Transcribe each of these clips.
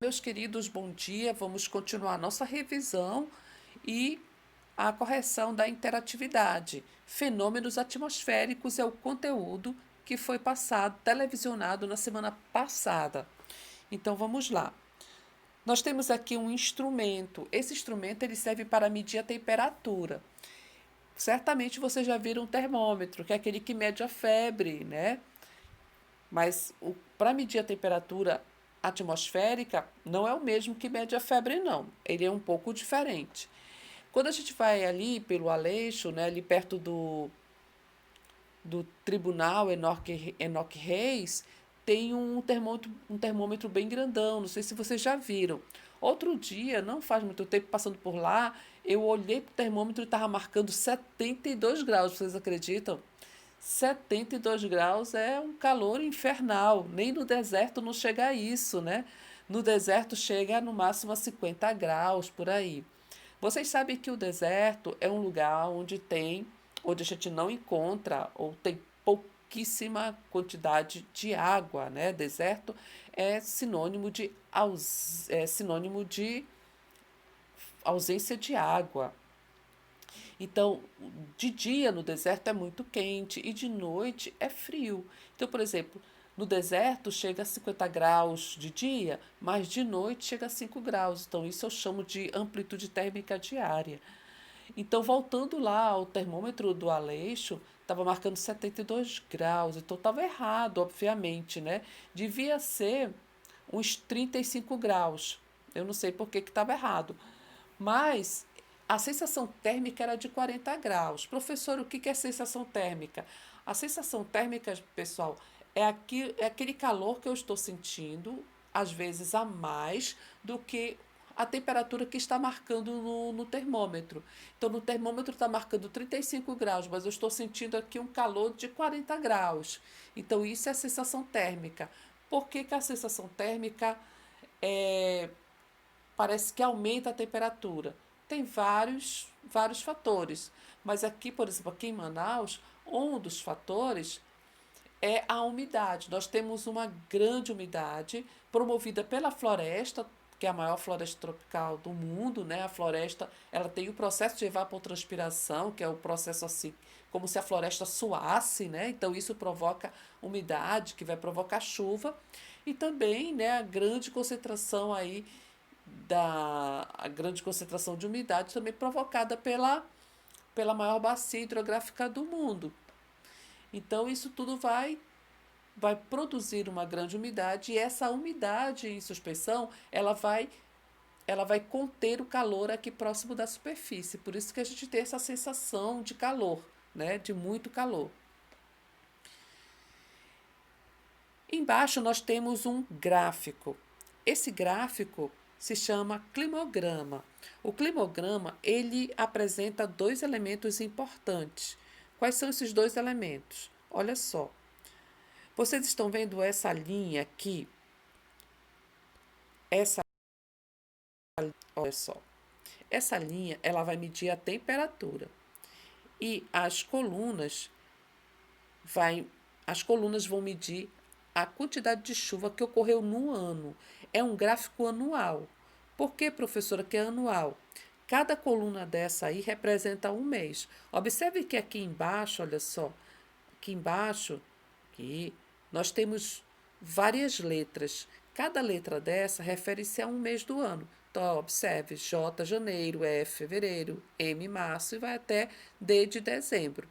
Meus queridos, bom dia. Vamos continuar nossa revisão e a correção da interatividade. Fenômenos atmosféricos é o conteúdo que foi passado, televisionado na semana passada. Então vamos lá. Nós temos aqui um instrumento. Esse instrumento ele serve para medir a temperatura. Certamente vocês já viram um termômetro, que é aquele que mede a febre, né? Mas para medir a temperatura atmosférica não é o mesmo que mede a febre, não. Ele é um pouco diferente. Quando a gente vai ali pelo Aleixo, né, ali perto do Tribunal Enoque Reis, tem um termômetro bem grandão. Não sei se vocês já viram. Outro dia, não faz muito tempo, passando por lá, eu olhei para o termômetro e estava marcando 72 graus. Vocês acreditam? 72 graus é um calor infernal. Nem no deserto não chega a isso, né? No deserto chega no máximo a 50 graus por aí. Vocês sabem que o deserto é um lugar onde a gente não encontra ou tem pouquíssima quantidade de água, né? Deserto é sinônimo de ausência de água. Então, de dia no deserto é muito quente e de noite é frio. Então, por exemplo, no deserto chega a 50 graus de dia, mas de noite chega a 5 graus. Então, isso eu chamo de amplitude térmica diária. Então, voltando lá ao termômetro do Aleixo, estava marcando 72 graus. Então, estava errado, obviamente, né? Devia ser uns 35 graus. Eu não sei por que estava errado. Mas a sensação térmica era de 40 graus. Professor, o que é sensação térmica? A sensação térmica, pessoal, é aquele calor que eu estou sentindo, às vezes a mais do que a temperatura que está marcando no termômetro. Então, no termômetro está marcando 35 graus, mas eu estou sentindo aqui um calor de 40 graus. Então, isso é a sensação térmica. Por que a sensação térmica é, parece que aumenta a temperatura? Tem vários fatores. Mas aqui, por exemplo, aqui em Manaus, um dos fatores é a umidade. Nós temos uma grande umidade promovida pela floresta, que é a maior floresta tropical do mundo, né? A floresta, ela tem o processo de evapotranspiração, que é o processo assim, como se a floresta suasse, né? Então isso provoca umidade, que vai provocar chuva, e também, né, a grande concentração de umidade também provocada pela maior bacia hidrográfica do mundo. Então, isso tudo vai produzir uma grande umidade e essa umidade em suspensão ela vai conter o calor aqui próximo da superfície. Por isso que a gente tem essa sensação de calor, né? De muito calor. Embaixo nós temos um gráfico. Esse gráfico se chama climograma. O climograma, ele apresenta dois elementos importantes. Quais são esses dois elementos? Olha só. Vocês estão vendo essa linha aqui? Essa, olha só. Essa linha, ela vai medir a temperatura. E vai, as colunas vão medir a quantidade de chuva que ocorreu no ano. É um gráfico anual. Por que, professora, que é anual? Cada coluna dessa aí representa um mês. Observe que aqui embaixo, olha só, aqui embaixo, aqui, nós temos várias letras. Cada letra dessa refere-se a um mês do ano. Então, observe, J, janeiro, F, fevereiro, M, março e vai até D de dezembro.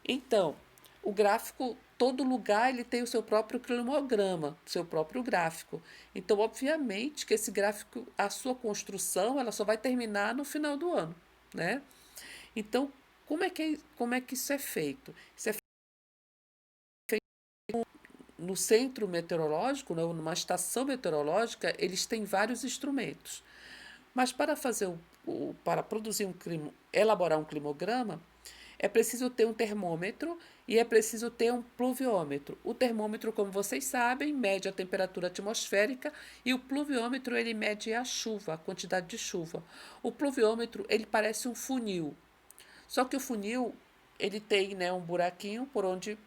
Então, o gráfico, todo lugar ele tem o seu próprio cronograma, seu próprio gráfico. Então, obviamente que esse gráfico, a sua construção, ela só vai terminar no final do ano, né? Então, como é que isso é feito? Isso é feito no centro meteorológico, né, numa estação meteorológica, eles têm vários instrumentos. Mas para produzir elaborar um climograma, é preciso ter um termômetro e é preciso ter um pluviômetro. O termômetro, como vocês sabem, mede a temperatura atmosférica e o pluviômetro ele mede a chuva, a quantidade de chuva. O pluviômetro ele parece um funil. Só que o funil ele tem, né, um buraquinho por onde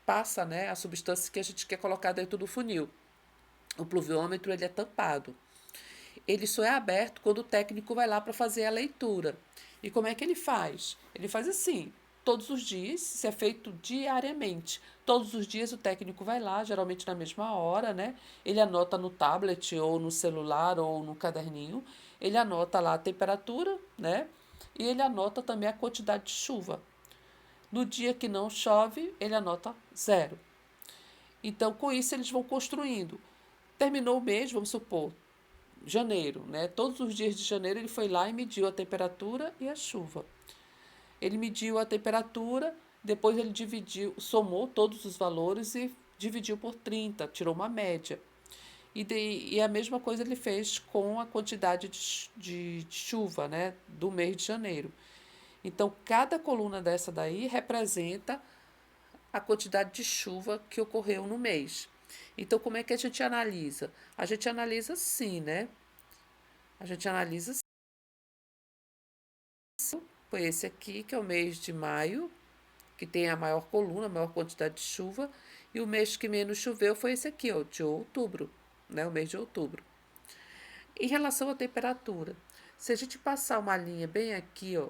passa, né, a substância que a gente quer colocar dentro do funil. O pluviômetro ele é tampado. Ele só é aberto quando o técnico vai lá para fazer a leitura. E como é que ele faz? Ele faz assim, todos os dias, isso é feito diariamente. Todos os dias o técnico vai lá, geralmente na mesma hora, né? Ele anota no tablet ou no celular ou no caderninho, ele anota lá a temperatura, né? E ele anota também a quantidade de chuva. No dia que não chove, ele anota zero. Então, com isso, eles vão construindo. Terminou o mês, vamos supor, janeiro, né? Todos os dias de janeiro ele foi lá e mediu a temperatura e a chuva. Ele mediu a temperatura, depois ele dividiu, somou todos os valores e dividiu por 30, tirou uma média. E a mesma coisa ele fez com a quantidade de chuva, né, do mês de janeiro. Então, cada coluna dessa daí representa a quantidade de chuva que ocorreu no mês. Então, como é que a gente analisa? A gente analisa assim, né? A gente analisa assim. Foi esse aqui, que é o mês de maio, que tem a maior coluna, a maior quantidade de chuva. E o mês que menos choveu foi esse aqui, ó, de outubro, né? O mês de outubro. Em relação à temperatura, se a gente passar uma linha bem aqui, ó,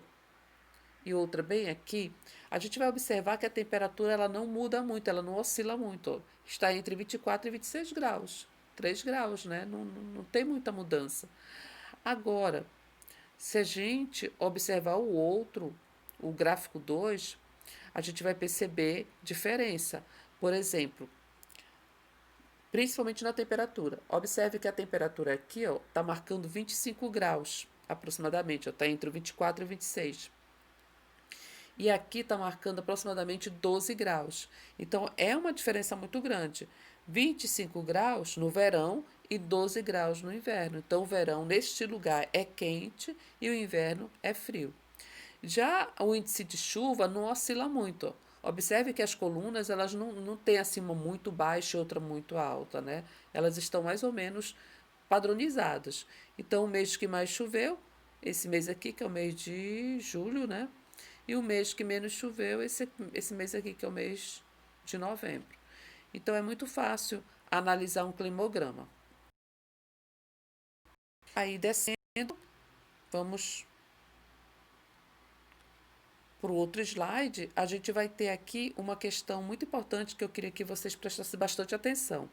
e outra bem aqui, a gente vai observar que a temperatura ela não muda muito, ela não oscila muito. Ó. Está entre 24 e 26 graus. 3 graus, né? Não tem muita mudança. Agora, se a gente observar o outro, o gráfico 2, a gente vai perceber diferença. Por exemplo, principalmente na temperatura. Observe que a temperatura aqui está marcando 25 graus aproximadamente, está entre o 24 e o 26. E aqui está marcando aproximadamente 12 graus. Então, é uma diferença muito grande. 25 graus no verão e 12 graus no inverno. Então, o verão neste lugar é quente e o inverno é frio. Já o índice de chuva não oscila muito. Observe que as colunas elas não têm assim uma muito baixa e outra muito alta, né? Elas estão mais ou menos padronizadas. Então, o mês que mais choveu, esse mês aqui, que é o mês de julho, né? E o mês que menos choveu, esse mês aqui, que é o mês de novembro. Então, é muito fácil analisar um climograma. Aí, descendo, vamos para o outro slide, a gente vai ter aqui uma questão muito importante que eu queria que vocês prestassem bastante atenção.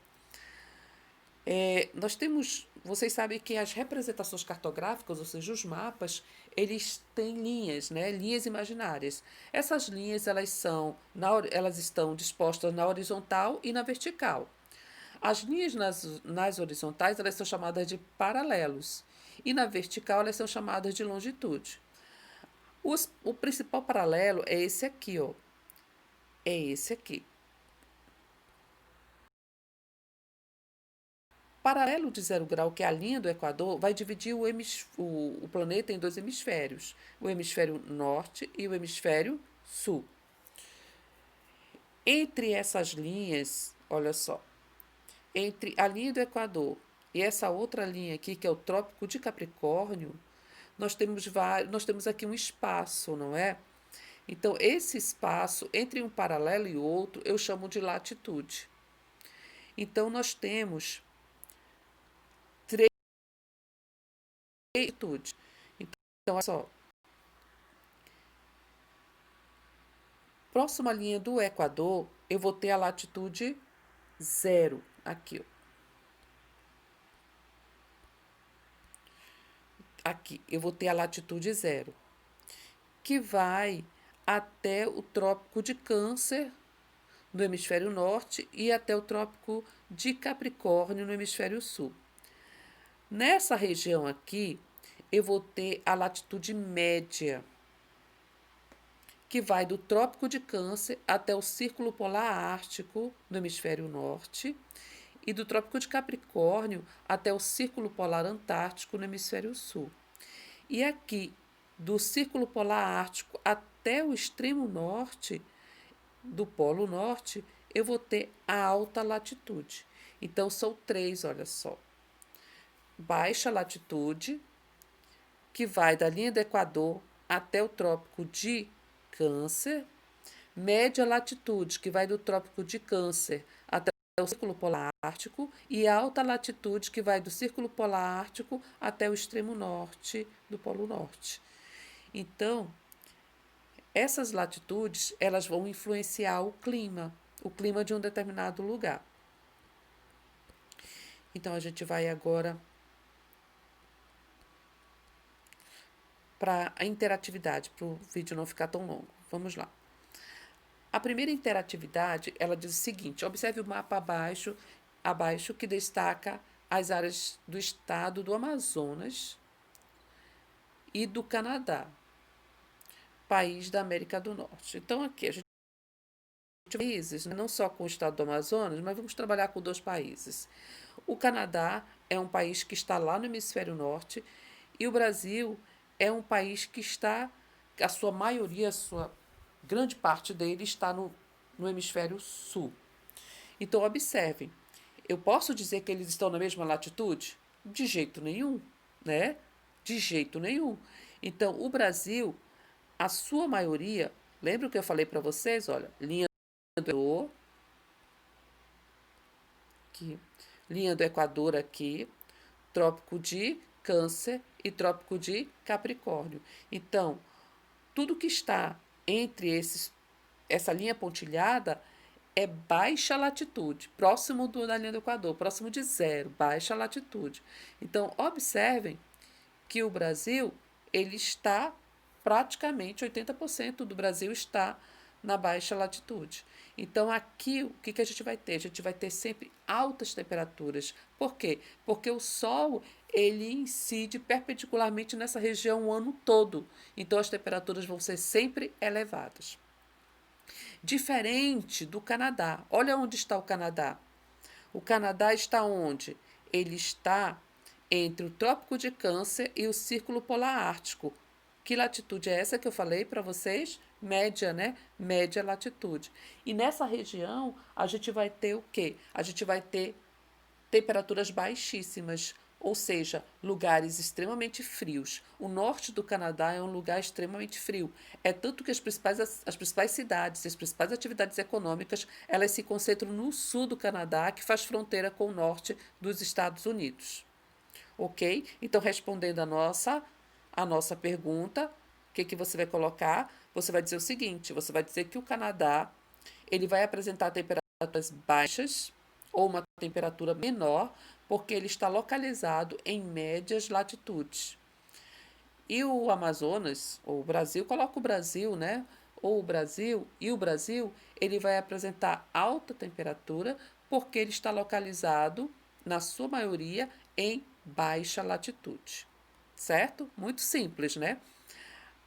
Nós temos, vocês sabem que as representações cartográficas, ou seja, os mapas, eles têm linhas, né? Linhas imaginárias. Essas linhas elas estão dispostas na horizontal e na vertical. As linhas nas horizontais elas são chamadas de paralelos e na vertical elas são chamadas de longitude. O principal paralelo é esse aqui, ó. É esse aqui. Paralelo de 0 grau, que é a linha do Equador, vai dividir o planeta em dois hemisférios, o hemisfério norte e o hemisfério sul. Entre essas linhas, olha só, entre a linha do Equador e essa outra linha aqui, que é o Trópico de Capricórnio, nós temos aqui um espaço, não é? Então, esse espaço entre um paralelo e outro eu chamo de latitude. Então, nós temos três latitudes. Então, olha só. Próxima linha do Equador, eu vou ter a latitude 0 aqui, ó. Aqui, eu vou ter a latitude 0, que vai até o Trópico de Câncer, no hemisfério norte, e até o Trópico de Capricórnio, no hemisfério sul. Nessa região aqui, eu vou ter a latitude média, que vai do Trópico de Câncer até o Círculo Polar Ártico, no hemisfério norte, e do Trópico de Capricórnio até o Círculo Polar Antártico, no hemisfério sul. E aqui, do Círculo Polar Ártico até o extremo norte do Polo Norte, eu vou ter a alta latitude. Então, são três, olha só. Baixa latitude, que vai da linha do Equador até o Trópico de Câncer. Média latitude, que vai do Trópico de Câncer até o Círculo Polar Ártico e a alta latitude que vai do Círculo Polar Ártico até o extremo norte do Polo Norte. Então, essas latitudes, elas vão influenciar o clima de um determinado lugar. Então, a gente vai agora para a interatividade, para o vídeo não ficar tão longo. Vamos lá. A primeira interatividade, ela diz o seguinte: observe o mapa abaixo que destaca as áreas do estado do Amazonas e do Canadá, país da América do Norte. Então, aqui a gente tem países, não só com o estado do Amazonas, mas vamos trabalhar com 2 países. O Canadá é um país que está lá no hemisfério norte e o Brasil é um país que está, a sua maioria, a sua grande parte dele está no hemisfério sul. Então, observem, eu posso dizer que eles estão na mesma latitude? De jeito nenhum, né? De jeito nenhum. Então, o Brasil, a sua maioria, lembra o que eu falei para vocês? Olha, linha do Equador, aqui, linha do Equador aqui, Trópico de Câncer e Trópico de Capricórnio. Então, tudo que está entre essa linha pontilhada é baixa latitude, próximo da linha do Equador, próximo de zero, baixa latitude. Então, observem que o Brasil, ele está praticamente 80% do Brasil está na baixa latitude. Então, aqui, o que a gente vai ter? A gente vai ter sempre altas temperaturas. Por quê? Porque o Sol, ele incide perpendicularmente nessa região o ano todo. Então, as temperaturas vão ser sempre elevadas. Diferente do Canadá. Olha onde está o Canadá. O Canadá está onde? Ele está entre o Trópico de Câncer e o Círculo Polar Ártico. Que latitude é essa que eu falei para vocês? Média, né? Média latitude. E nessa região, a gente vai ter o quê? A gente vai ter temperaturas baixíssimas, ou seja, lugares extremamente frios. O norte do Canadá é um lugar extremamente frio. É tanto que as principais cidades, as principais atividades econômicas, elas se concentram no sul do Canadá, que faz fronteira com o norte dos Estados Unidos. Ok? Então, respondendo a nossa pergunta, o que você vai colocar? Você vai dizer o seguinte: você vai dizer que o Canadá ele vai apresentar temperaturas baixas ou uma temperatura menor, porque ele está localizado em médias latitudes. E o Amazonas, ou o Brasil, coloca o Brasil, né? Ou o Brasil, ele vai apresentar alta temperatura, porque ele está localizado, na sua maioria, em baixa latitude. Certo? Muito simples, né?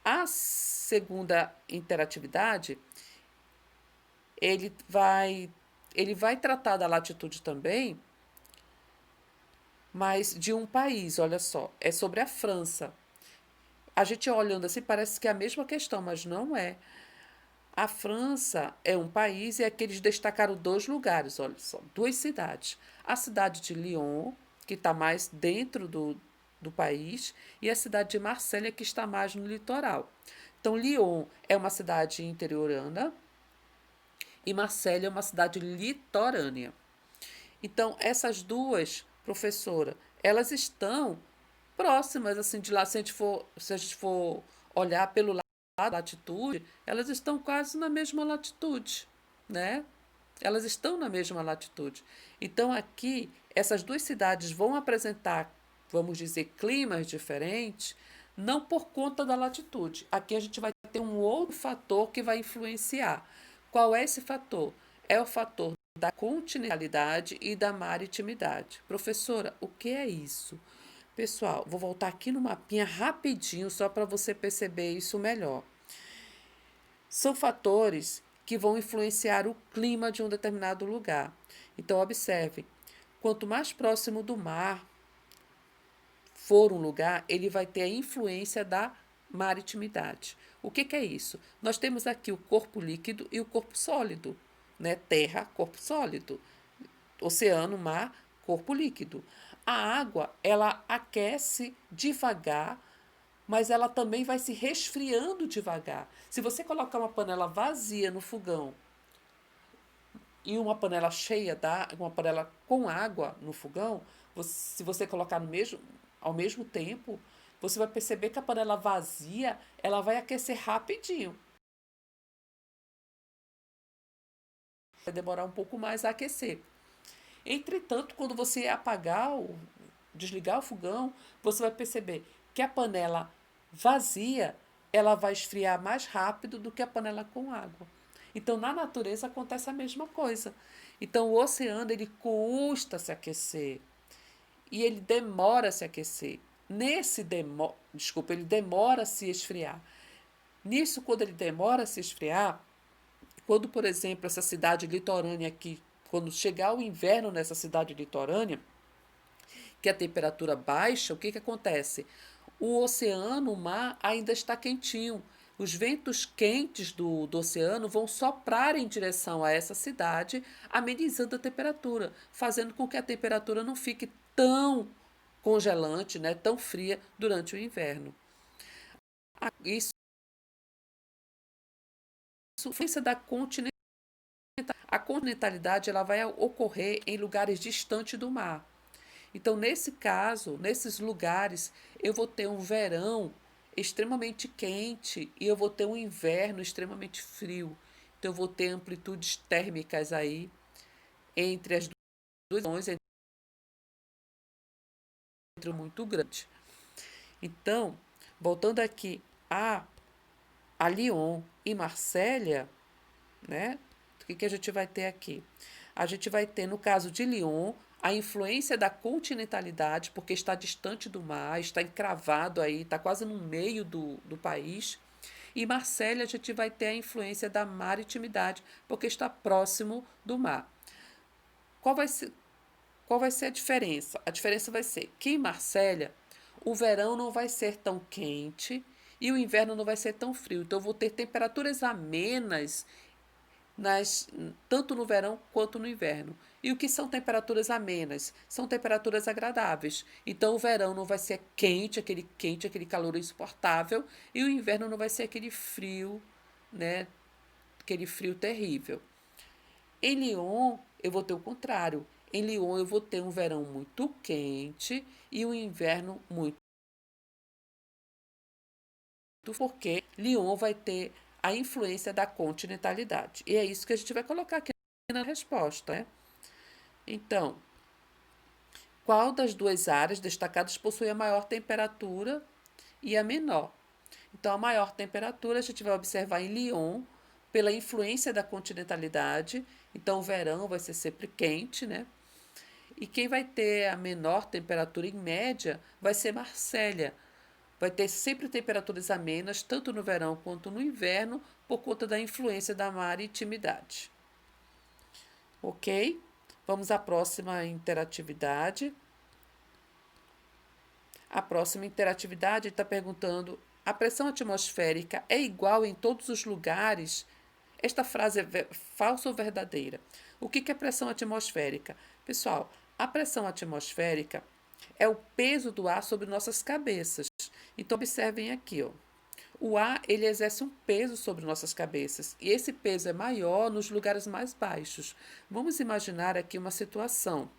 A segunda interatividade, ele vai, ele vai tratar da latitude também, mas de um país, olha só, é sobre a França. A gente olhando assim parece que é a mesma questão, mas não é. A França é um país e aqui eles destacaram 2 lugares, olha só, 2 cidades. A cidade de Lyon, que está mais dentro do país, e a cidade de Marselha, que está mais no litoral. Então, Lyon é uma cidade interiorana e Marselha é uma cidade litorânea. Então, essas duas, professora, elas estão próximas, assim, de lá, se a gente for olhar pelo lado da latitude, elas estão quase na mesma latitude, né? Elas estão na mesma latitude. Então, aqui, essas 2 cidades vão apresentar, vamos dizer, climas diferentes, não por conta da latitude. Aqui a gente vai ter um outro fator que vai influenciar. Qual é esse fator? É o fator da continentalidade e da maritimidade. Professora, o que é isso? Pessoal, vou voltar aqui no mapinha rapidinho só para você perceber isso melhor. São fatores que vão influenciar o clima de um determinado lugar. Então, observe, quanto mais próximo do mar for um lugar, ele vai ter a influência da maritimidade. O que é isso? Nós temos aqui o corpo líquido e o corpo sólido, né? Terra, corpo sólido. Oceano, mar, corpo líquido. A água, ela aquece devagar, mas ela também vai se resfriando devagar. Se você colocar uma panela vazia no fogão e uma panela cheia, uma panela com água no fogão, se você colocar ao mesmo tempo, você vai perceber que a panela vazia, ela vai aquecer rapidinho. Vai demorar um pouco mais a aquecer. Entretanto, quando você desligar o fogão, você vai perceber que a panela vazia, ela vai esfriar mais rápido do que a panela com água. Então, na natureza acontece a mesma coisa. Então, o oceano ele custa se aquecer e ele demora a se aquecer. Ele demora a se esfriar. Nisso, quando ele demora a se esfriar, quando, por exemplo, essa cidade litorânea aqui, quando chegar o inverno nessa cidade litorânea, que a temperatura baixa, o que, que acontece? O oceano, o mar, ainda está quentinho. Os ventos quentes do oceano vão soprar em direção a essa cidade, amenizando a temperatura, fazendo com que a temperatura não fique tão congelante, né, tão fria durante o inverno. Isso é influência da continentalidade. A continentalidade ela vai ocorrer em lugares distantes do mar. Então, nesse caso, nesses lugares, eu vou ter um verão extremamente quente e eu vou ter um inverno extremamente frio. Então, eu vou ter amplitudes térmicas aí entre as duas regiões, entre muito grande. Então, voltando aqui a Lyon e Marsella, né? O que a gente vai ter aqui? A gente vai ter, no caso de Lyon, a influência da continentalidade, porque está distante do mar, está encravado aí, está quase no meio do país. E Marsella, a gente vai ter a influência da maritimidade, porque está próximo do mar. Qual vai ser, qual vai ser a diferença? A diferença vai ser que em Marsella, o verão não vai ser tão quente e o inverno não vai ser tão frio. Então, eu vou ter temperaturas amenas nas, tanto no verão quanto no inverno. E o que são temperaturas amenas? São temperaturas agradáveis. Então o verão não vai ser quente, aquele calor insuportável, e o inverno não vai ser aquele frio, né? Aquele frio terrível. Em Lyon, eu vou ter o contrário. Em Lyon, eu vou ter um verão muito quente e um inverno muito, porque Lyon vai ter a influência da continentalidade. E é isso que a gente vai colocar aqui na resposta, né? Então, qual das duas áreas destacadas possui a maior temperatura e a menor? Então, a maior temperatura a gente vai observar em Lyon, pela influência da continentalidade. Então, o verão vai ser sempre quente, né? E quem vai ter a menor temperatura em média vai ser Marsella. Vai ter sempre temperaturas amenas, tanto no verão quanto no inverno, por conta da influência da maritimidade. Ok? Vamos à próxima interatividade. A próxima interatividade está perguntando: a pressão atmosférica é igual em todos os lugares? Esta frase é falsa ou verdadeira? O que é pressão atmosférica? Pessoal, a pressão atmosférica é o peso do ar sobre nossas cabeças. Então, observem aqui, ó. O ar ele exerce um peso sobre nossas cabeças e esse peso é maior nos lugares mais baixos. Vamos imaginar aqui uma situação.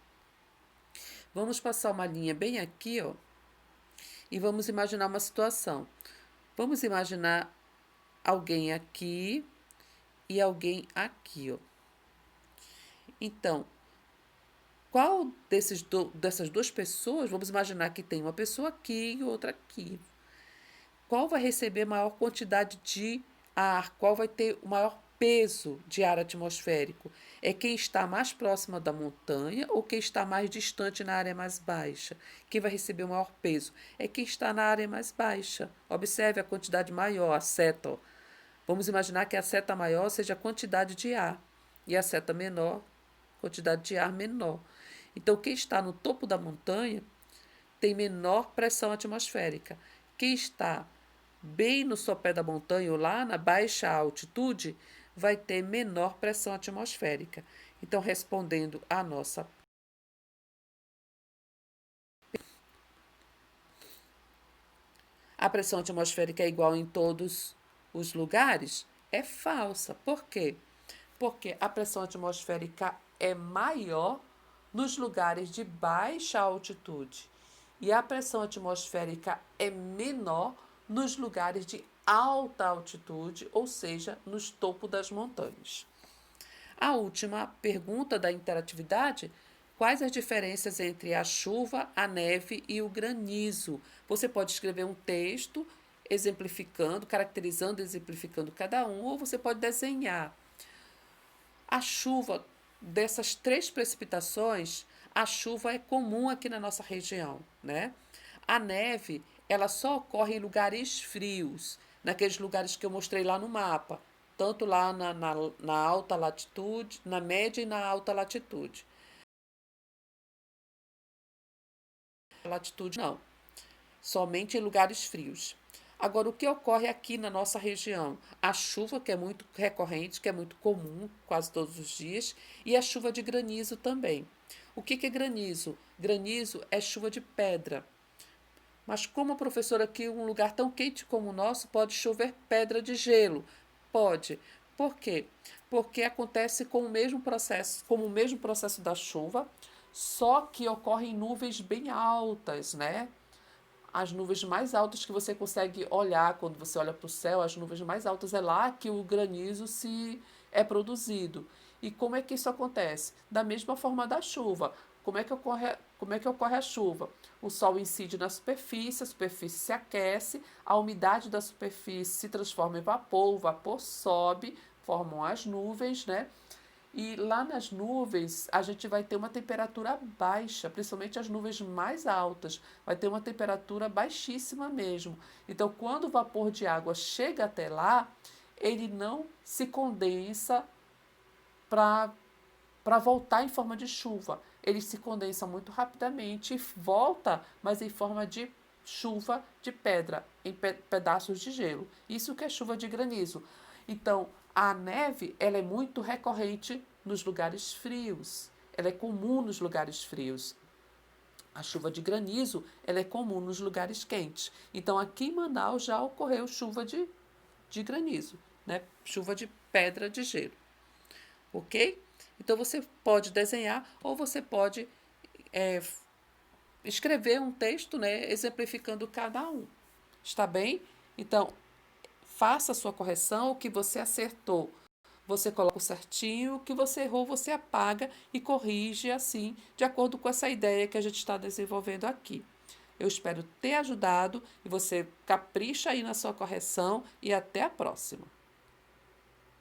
Vamos passar uma linha bem aqui, ó, e vamos imaginar uma situação. Vamos imaginar alguém aqui e alguém aqui, ó. Então, qual dessas duas pessoas, vamos imaginar que tem uma pessoa aqui e outra aqui. Qual vai receber maior quantidade de ar? Qual vai ter o maior peso de ar atmosférico? É quem está mais próximo da montanha ou quem está mais distante na área mais baixa? Quem vai receber o maior peso? É quem está na área mais baixa. Observe a quantidade maior, a seta. Ó. Vamos imaginar que a seta maior seja a quantidade de ar e a seta menor, quantidade de ar menor. Então, quem está no topo da montanha tem menor pressão atmosférica. Quem está bem no sopé da montanha ou lá na baixa altitude vai ter menor pressão atmosférica. Então, respondendo à nossa a pressão atmosférica é igual em todos os lugares? É falsa. Por quê? Porque a pressão atmosférica é maior nos lugares de baixa altitude e a pressão atmosférica é menor nos lugares de alta altitude, ou seja, nos topos das montanhas. A última pergunta da interatividade: quais as diferenças entre a chuva, a neve e o granizo? Você pode escrever um texto exemplificando, caracterizando, exemplificando cada um, ou você pode desenhar. A chuva, dessas três precipitações, a chuva é comum aqui na nossa região, né? A neve, ela só ocorre em lugares frios, naqueles lugares que eu mostrei lá no mapa, tanto lá na alta latitude, na média e na alta latitude. Latitude não, somente em lugares frios. Agora, o que ocorre aqui na nossa região? A chuva, que é muito recorrente, que é muito comum, quase todos os dias, e a chuva de granizo também. O que é granizo? Granizo é chuva de pedra. Mas como, professor, aqui um lugar tão quente como o nosso, pode chover pedra de gelo? Pode. Por quê? Porque acontece com o mesmo processo, como o mesmo processo da chuva, só que ocorre em nuvens bem altas, né? As nuvens mais altas que você consegue olhar quando você olha para o céu, as nuvens mais altas é lá que o granizo se é produzido. E como é que isso acontece? Da mesma forma da chuva. Como é que ocorre a chuva? O sol incide na superfície, a superfície se aquece, a umidade da superfície se transforma em vapor, o vapor sobe, formam as nuvens, né? E lá nas nuvens, a gente vai ter uma temperatura baixa, principalmente as nuvens mais altas, vai ter uma temperatura baixíssima mesmo. Então, quando o vapor de água chega até lá, ele não se condensa para voltar em forma de chuva. Ele se condensa muito rapidamente e volta, mas em forma de chuva de pedra, em pedaços de gelo. Isso que é chuva de granizo. Então, a neve, ela é muito recorrente nos lugares frios. Ela é comum nos lugares frios. A chuva de granizo, ela é comum nos lugares quentes. Então, aqui em Manaus já ocorreu chuva de granizo, né? Chuva de pedra de gelo, ok? Então, você pode desenhar ou você pode é, escrever um texto, né, exemplificando cada um. Está bem? Então, faça a sua correção, o que você acertou, você coloca o certinho, o que você errou, você apaga e corrige assim, de acordo com essa ideia que a gente está desenvolvendo aqui. Eu espero ter ajudado e você capricha aí na sua correção e até a próxima.